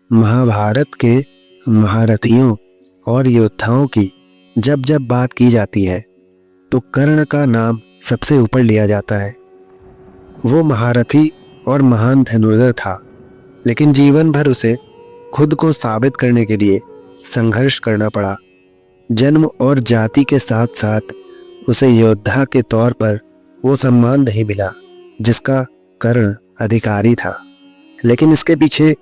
महाभारत के महारथियों और योद्धाओं की जब जब बात की जाती है तो कर्ण का नाम सबसे ऊपर लिया जाता है। वो महारथी और महान धनुर्धर था, लेकिन जीवन भर उसे खुद को साबित करने के लिए संघर्ष करना पड़ा। जन्म और जाति के साथ साथ उसे योद्धा के तौर पर वो सम्मान नहीं मिला जिसका कर्ण अधिकारी था। लेकिन इसके पीछे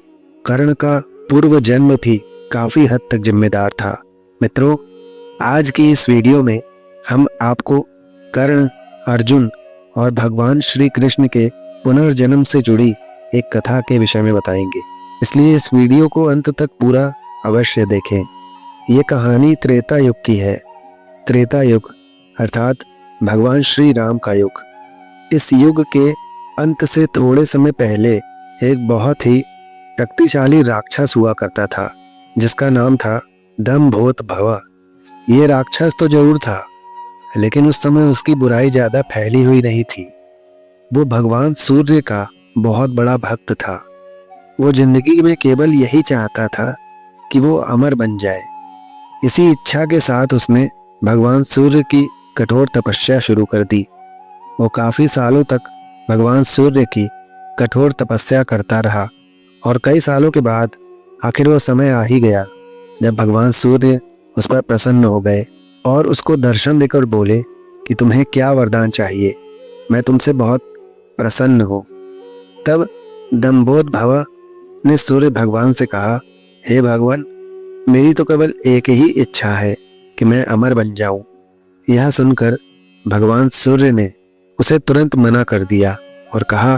कर्ण का पूर्व जन्म भी काफी हद तक जिम्मेदार था। मित्रों, आज की इस वीडियो में हम आपको कर्ण, अर्जुन और भगवान श्री कृष्ण के पुनर्जन्म से जुड़ी एक कथा के विषय में बताएंगे, इसलिए इस वीडियो को अंत तक पूरा अवश्य देखें। ये कहानी त्रेता युग की है। त्रेता युग अर्थात भगवान श्री राम का युग। इस युग के अंत से थोड़े समय पहले एक बहुत ही शक्तिशाली राक्षस हुआ करता था जिसका नाम था दंभोत भव। ये राक्षस तो जरूर था, लेकिन उस समय उसकी बुराई ज्यादा फैली हुई नहीं थी। वो भगवान सूर्य का बहुत बड़ा भक्त था। वो जिंदगी में केवल यही चाहता था कि वो अमर बन जाए। इसी इच्छा के साथ उसने भगवान सूर्य की कठोर तपस्या शुरू कर दी। वो काफी सालों तक भगवान सूर्य की कठोर तपस्या करता रहा और कई सालों के बाद आखिर वो समय आ ही गया जब भगवान सूर्य उस पर प्रसन्न हो गए और उसको दर्शन देकर बोले कि तुम्हें क्या वरदान चाहिए, मैं तुमसे बहुत प्रसन्न हूँ। तब दंभोत भव ने सूर्य भगवान से कहा, हे भगवान, मेरी तो केवल एक ही इच्छा है कि मैं अमर बन जाऊं। यह सुनकर भगवान सूर्य ने उसे तुरंत मना कर दिया और कहा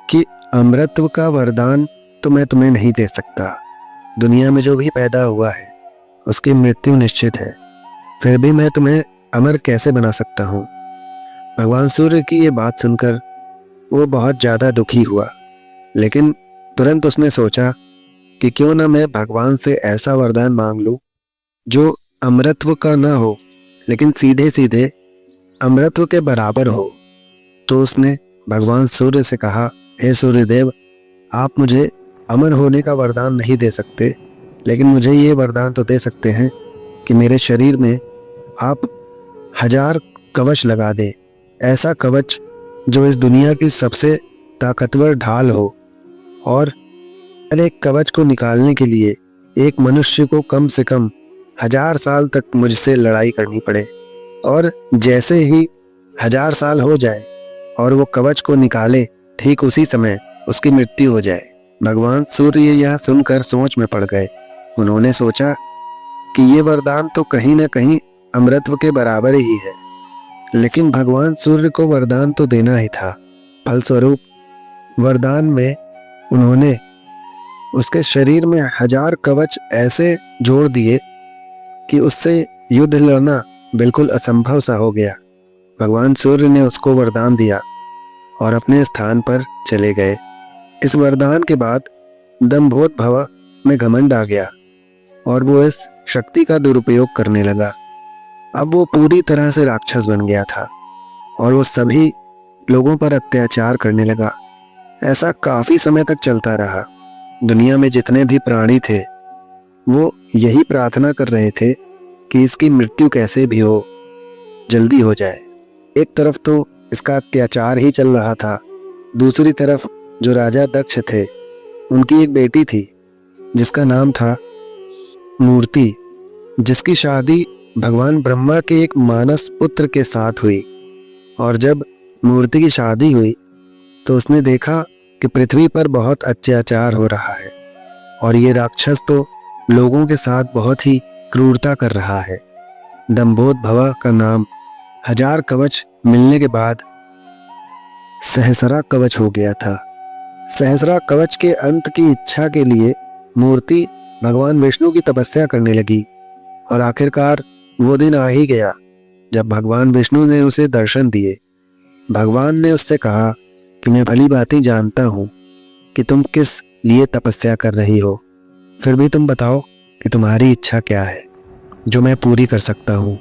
कि अमरत्व का वरदान तो मैं तुम्हें नहीं दे सकता। दुनिया में जो भी पैदा हुआ है उसकी मृत्यु निश्चित है, फिर भी मैं तुम्हें अमर कैसे बना सकता हूँ। भगवान सूर्य की ये बात सुनकर वो बहुत ज़्यादा दुखी हुआ, लेकिन तुरंत उसने सोचा कि क्यों ना मैं भगवान से ऐसा वरदान मांग लूँ जो अमरत्व का ना हो, लेकिन सीधे सीधे अमरत्व के बराबर हो। तो उसने भगवान सूर्य से कहा, हे सूर्यदेव, आप मुझे अमर होने का वरदान नहीं दे सकते, लेकिन मुझे ये वरदान तो दे सकते हैं कि मेरे शरीर में आप 1000 कवच लगा दे। ऐसा कवच जो इस दुनिया की सबसे ताकतवर ढाल हो, और एक कवच को निकालने के लिए एक मनुष्य को कम से कम 1000 साल तक मुझसे लड़ाई करनी पड़े, और जैसे ही 1000 साल हो जाए और वो कवच को निकाले, ठीक उसी समय उसकी मृत्यु हो जाए। भगवान सूर्य यह सुनकर सोच में पड़ गए। उन्होंने सोचा कि ये वरदान तो कहीं ना कहीं अमरत्व के बराबर ही है, लेकिन भगवान सूर्य को वरदान तो देना ही था। फलस्वरूप वरदान में उन्होंने उसके शरीर में 1000 कवच ऐसे जोड़ दिए कि उससे युद्ध लड़ना बिल्कुल असंभव सा हो गया। भगवान सूर्य ने उसको वरदान दिया और अपने स्थान पर चले गए। इस वरदान के बाद दंभोत भव में घमंड आ गया और वो इस शक्ति का दुरुपयोग करने लगा। अब वो पूरी तरह से राक्षस बन गया था और वो सभी लोगों पर अत्याचार करने लगा। ऐसा काफी समय तक चलता रहा। दुनिया में जितने भी प्राणी थे वो यही प्रार्थना कर रहे थे कि इसकी मृत्यु कैसे भी हो, जल्दी हो जाए। एक तरफ तो इसका अत्याचार ही चल रहा था, दूसरी तरफ जो राजा दक्ष थे, उनकी एक बेटी थी जिसका नाम था मूर्ति, जिसकी शादी भगवान ब्रह्मा के एक मानस पुत्र के साथ हुई। और जब मूर्ति की शादी हुई तो उसने देखा कि पृथ्वी पर बहुत अत्याचार हो रहा है और ये राक्षस तो लोगों के साथ बहुत ही क्रूरता कर रहा है। दंभोत भव का नाम 1000 कवच मिलने के बाद सहस्रा कवच हो गया था। सहस्रा कवच के अंत की इच्छा के लिए मूर्ति भगवान विष्णु की तपस्या करने लगी और आखिरकार वो दिन आ ही गया जब भगवान विष्णु ने उसे दर्शन दिए। भगवान ने उससे कहा कि मैं भली भांति जानता हूँ कि तुम किस लिए तपस्या कर रही हो, फिर भी तुम बताओ कि तुम्हारी इच्छा क्या है जो मैं पूरी कर सकता हूँ।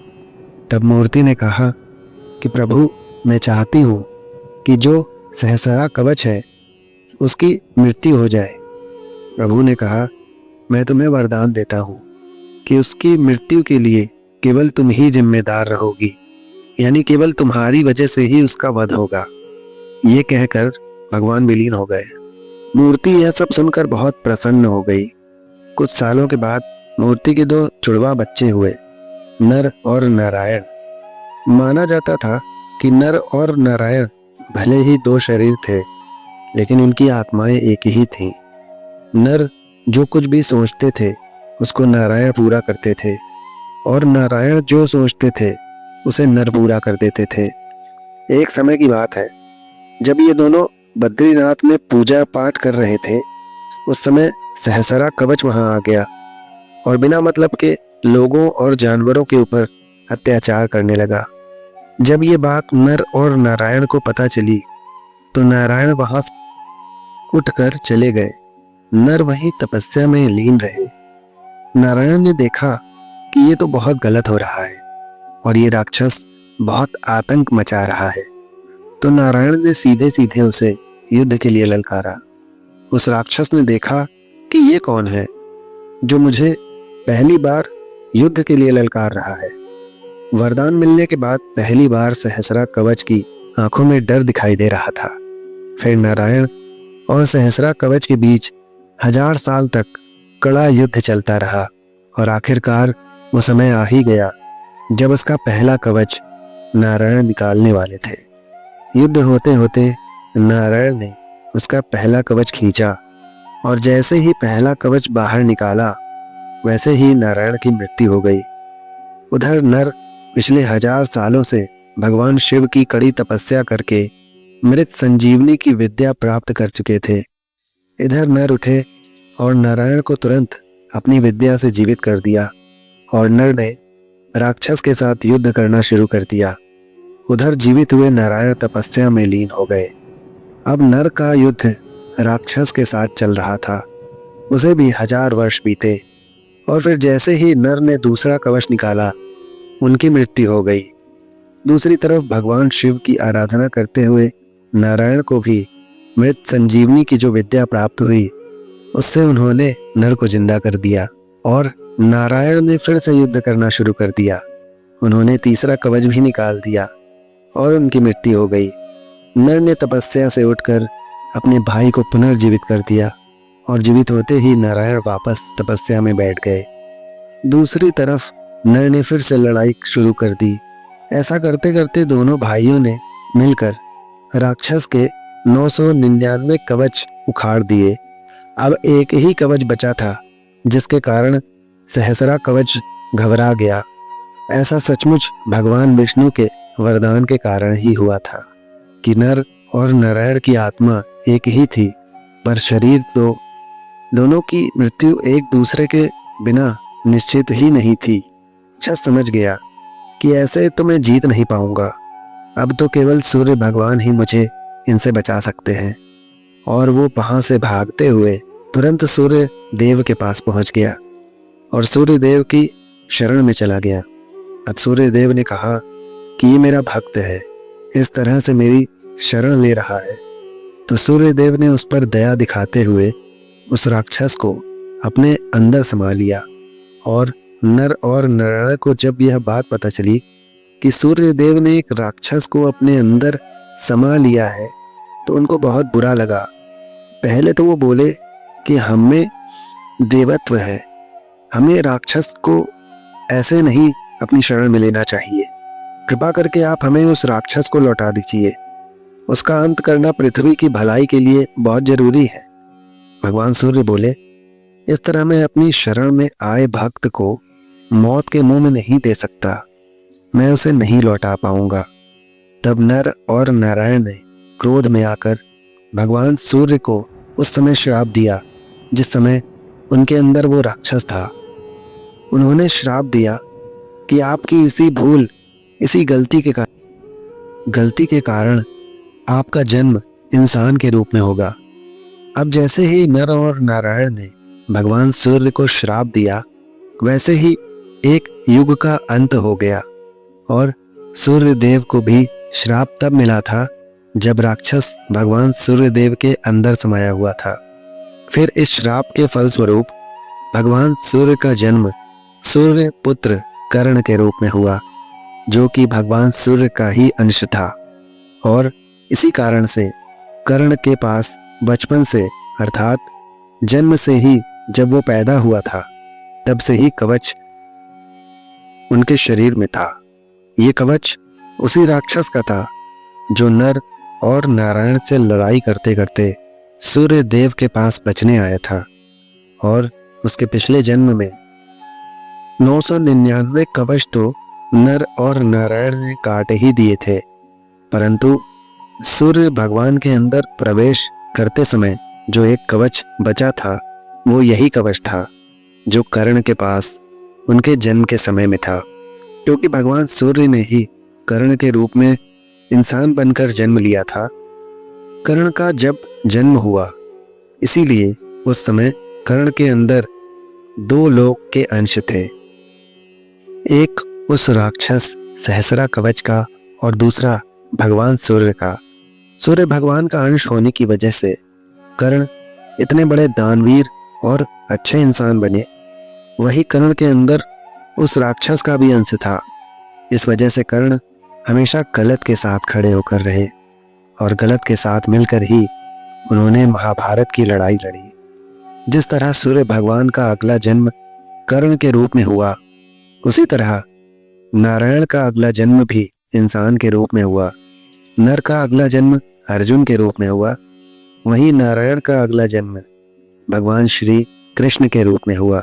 तब मूर्ति ने कहा कि प्रभु, मैं चाहती हूँ कि जो सहस्रा कवच है उसकी मृत्यु हो जाए। प्रभु ने कहा, मैं तुम्हें वरदान देता हूँ कि उसकी मृत्यु के लिए केवल तुम ही जिम्मेदार रहोगी, यानी केवल तुम्हारी वजह से ही उसका वध होगा। ये कहकर भगवान विलीन हो गए। मूर्ति यह सब सुनकर बहुत प्रसन्न हो गई। कुछ सालों के बाद मूर्ति के 2 जुड़वा बच्चे हुए, नर और नारायण। माना जाता था कि नर और नारायण भले ही 2 शरीर थे, लेकिन उनकी आत्माएं एक ही थीं। नर जो कुछ भी सोचते थे उसको नारायण पूरा करते थे, और नारायण जो सोचते थे उसे नर पूरा कर देते थे। एक समय की बात है, जब ये दोनों बद्रीनाथ में पूजा पाठ कर रहे थे, उस समय सहसरा कवच वहां आ गया और बिना मतलब के लोगों और जानवरों के ऊपर अत्याचार करने लगा। जब ये बात नर और नारायण को पता चली तो नारायण वहां उठकर चले गए। नर वहीं तपस्या में लीन रहे। नारायण ने देखा कि ये तो बहुत गलत हो रहा है और ये राक्षस बहुत आतंक मचा रहा है, तो नारायण ने सीधे सीधे उसे युद्ध के लिए ललकारा। उस राक्षस ने देखा कि ये कौन है जो मुझे पहली बार युद्ध के लिए ललकार रहा है। वरदान मिलने के बाद पहली बार सहस्रा कवच की आंखों में डर दिखाई दे रहा था। फिर नारायण और सहस्रा कवच के बीच 1000 साल तक कड़ा युद्ध चलता रहा और आखिरकार वो समय आ ही गया जब उसका पहला कवच नारायण निकालने वाले थे। युद्ध होते होते नारायण ने उसका पहला कवच खींचा और जैसे ही पहला कवच बाहर निकाला वैसे ही नारायण की मृत्यु हो गई। उधर नर पिछले 1000 सालों से भगवान शिव की कड़ी तपस्या करके मृत संजीवनी की विद्या प्राप्त कर चुके थे। इधर नर उठे और नारायण को तुरंत अपनी विद्या से जीवित कर दिया और नर ने राक्षस के साथ युद्ध करना शुरू कर दिया। उधर जीवित हुए नारायण तपस्या में लीन हो गए। अब नर का युद्ध राक्षस के साथ चल रहा था। उसे भी 1000 वर्ष बीते और फिर जैसे ही नर ने दूसरा कवच निकाला उनकी मृत्यु हो गई। दूसरी तरफ भगवान शिव की आराधना करते हुए नारायण को भी मृत संजीवनी की जो विद्या प्राप्त हुई उससे उन्होंने नर को जिंदा कर दिया और नारायण ने फिर से युद्ध करना शुरू कर दिया। उन्होंने तीसरा कवच भी निकाल दिया और उनकी मृत्यु हो गई। नर ने तपस्या से उठकर अपने भाई को पुनर्जीवित कर दिया और जीवित होते ही नारायण वापस तपस्या में बैठ गए। दूसरी तरफ नर ने फिर से लड़ाई शुरू कर दी। ऐसा करते करते दोनों भाइयों ने मिलकर राक्षस के 999 कवच उखाड़ दिए। अब एक ही कवच बचा था जिसके कारण सहस्रा कवच घबरा गया। ऐसा सचमुच भगवान विष्णु के वरदान के कारण ही हुआ था कि नर और नारायण की आत्मा एक ही थी, पर शरीर तो दोनों की मृत्यु एक दूसरे के बिना निश्चित ही नहीं थी। अच्छा समझ गया कि ऐसे तो मैं जीत नहीं पाऊंगा। अब तो केवल सूर्य भगवान ही मुझे इनसे बचा सकते हैं। और वो वहां से भागते हुए तुरंत सूर्य देव के पास पहुंच गया और सूर्य देव की शरण में चला गया। अब सूर्य देव ने कहा कि ये मेरा भक्त है, इस तरह से मेरी शरण ले रहा है। तो सूर्य देव ने उस पर दया दिखाते हुए उस राक्षस को अपने अंदर समा लिया। और नर और नारायण को जब यह बात पता चली कि सूर्य देव ने एक राक्षस को अपने अंदर समा लिया है तो उनको बहुत बुरा लगा। पहले तो वो बोले कि हमें देवत्व है, हमें राक्षस को ऐसे नहीं अपनी शरण में लेना चाहिए। कृपा करके आप हमें उस राक्षस को लौटा दीजिए, उसका अंत करना पृथ्वी की भलाई के लिए बहुत जरूरी है। भगवान सूर्य बोले, इस तरह मैं अपनी शरण में आए भक्त को मौत के मुंह में नहीं दे सकता, मैं उसे नहीं लौटा पाऊंगा। तब नर और नारायण ने क्रोध में आकर भगवान सूर्य को उस समय श्राप दिया जिस समय उनके अंदर वो राक्षस था। उन्होंने श्राप दिया कि आपकी इसी भूल, इसी गलती के कारण आपका जन्म इंसान के रूप में होगा। अब जैसे ही नर और नारायण ने भगवान सूर्य को श्राप दिया वैसे ही एक युग का अंत हो गया। और सूर्य देव को भी श्राप तब मिला था जब राक्षस भगवान सूर्य देव के अंदर समाया हुआ था। फिर इस श्राप के फलस्वरूप भगवान सूर्य का जन्म सूर्य पुत्र कर्ण के रूप में हुआ, जो कि भगवान सूर्य का ही अंश था। और इसी कारण से कर्ण के पास बचपन से अर्थात जन्म से ही जब वो पैदा हुआ था तब से ही कवच उनके शरीर में था। ये कवच उसी राक्षस का था जो नर और नारायण से लड़ाई करते करते सूर्य देव के पास बचने आया था, और उसके पिछले जन्म में 999 कवच तो नर और नारायण ने काट ही दिए थे, परंतु सूर्य भगवान के अंदर प्रवेश करते समय जो एक कवच बचा था वो यही कवच था जो कर्ण के पास उनके जन्म के समय में था। क्योंकि भगवान सूर्य ने ही कर्ण के रूप में इंसान बनकर जन्म लिया था। कर्ण का जब जन्म हुआ इसीलिए उस समय कर्ण के अंदर 2 लोक के अंश थे, एक उस राक्षस सहस्रा कवच का और दूसरा भगवान सूर्य का। सूर्य भगवान का अंश होने की वजह से कर्ण इतने बड़े दानवीर और अच्छे इंसान बने। वही कर्ण के अंदर उस राक्षस का भी अंश था। इस वजह से कर्ण हमेशा गलत के साथ खड़े होकर रहे और गलत के साथ मिलकर ही उन्होंने महाभारत की लड़ाई लड़ी। जिस तरह सूर्य भगवान का अगला जन्म कर्ण के रूप में हुआ, उसी तरह नारायण का अगला जन्म भी इंसान के रूप में हुआ। नर का अगला जन्म अर्जुन के रूप में हुआ, वहीं नारायण का अगला जन्म भगवान श्री कृष्ण के रूप में हुआ।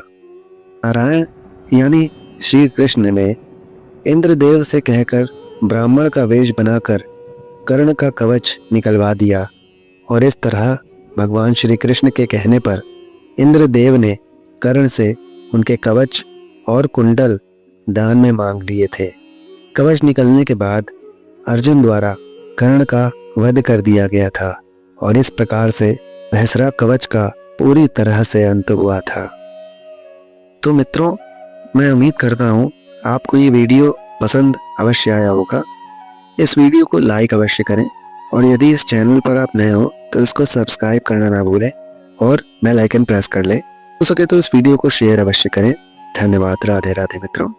नारायण यानी श्री कृष्ण ने इंद्रदेव से कहकर ब्राह्मण का वेश बनाकर कर्ण का कवच निकलवा दिया, और इस तरह भगवान श्री कृष्ण के कहने पर इंद्रदेव ने कर्ण से उनके कवच और कुंडल दान में मांग लिए थे। कवच निकलने के बाद अर्जुन द्वारा कर्ण का वध कर दिया गया था, और इस प्रकार से सहस्रा कवच का पूरी तरह से अंत हुआ था। तो मित्रों, मैं उम्मीद करता हूँ आपको ये वीडियो पसंद अवश्य आया होगा। इस वीडियो को लाइक अवश्य करें, और यदि इस चैनल पर आप नए हो तो इसको सब्सक्राइब करना ना भूलें और बेल आइकन प्रेस कर लें। हो सके तो इस वीडियो को शेयर अवश्य करें। धन्यवाद। राधे राधे मित्रों।